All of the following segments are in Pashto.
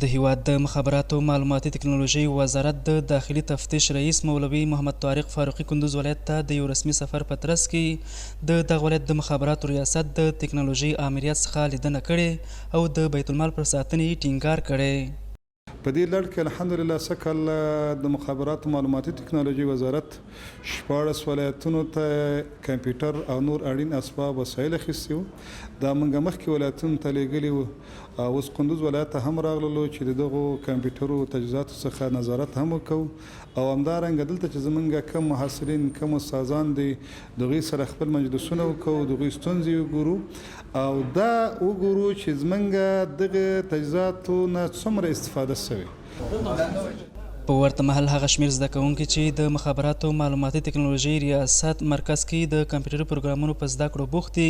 د هیواد د مخابراتو معلوماتي تکنالوژي وزارت د داخلي تفتیش رئیس مولوي محمد طارق فاروقي کندوز ولایت ته د یو رسمي سفر په ترڅ کې د دغه ولایت د مخابراتو ریاست د تکنالوژي آمریت څخه لیدنه کړې او د بیت المال پر ساتنې ټینګار کړی. په دې لړ کې الحمدلله سکل د مخابراتو معلوماتي تکنالوژي وزارت 14 ولایتونو ته کمپیوټر او نور اړین اسباب وسایل اخیستي وو. دا موږ مخکې ولایتونو ته لیږلي وو، اوس کندوز ولایت ته هم راغللو چې د دغو کمپیوټرو تجهیزاتو څخه نظارت هم وکړو او همدارنګه دلته چې زموږ کم محصلین کم استادان دي دغوی سره خپل مجلسونه وکړو، دغوی ستونزې وګورو او دا وګورو چې زموږ دغه تجهیزاتو نه څومره استفاده سوې. په ورته مهال هغه شمېر زده کوونکي چې د مخابراتو معلوماتي تکنالوژي ریاست مرکز کې د کمپیوټري پروګرامونو په زده کړو بوخت دي،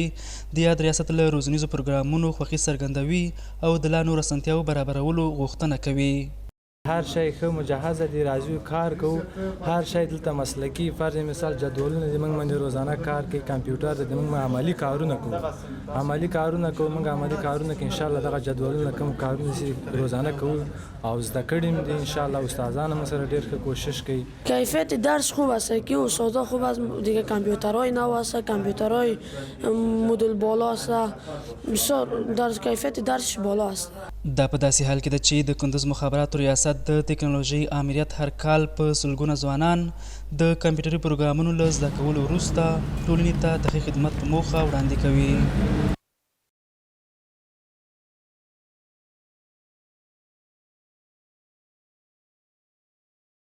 د یاد ریاست له روزنیزو پروګرامونو خوښي څرګندوي او د لا نورو اسانتیاوو برابرولو غوښتنه کوي. هر شی ښه مجهزه دي، راځو کار کوو، هر شی دلته مسلکي فرض مثال جدولونه دي، موږ باندې روزانه کار کوي، کمپیوټر د موږ عملی کارونه کوو، موږ عملی کارونه کې انشاءالله دغه جدولونه کوم کارونه چې روزانه کوو او زده کړي دي انشاءالله استادان هم سره ډېر ښه کوشش کوي. کیفیت درس خوب است که استادا خوب است، دیگه کامپیوترهای نو است، کامپیوترهای مدل بالا است، بسیار درس کیفیت درسش بالا است. دا په داسې حال کې ده چې د کندوز مخابراتو ریاست د تکنالوژي آمریت هر کال په سلګونه ځوانان د کمپیوټري پروګرامونو له زده کولو وروسته ټولنې ته د ښې خدمت په موخه وړاندې کوي.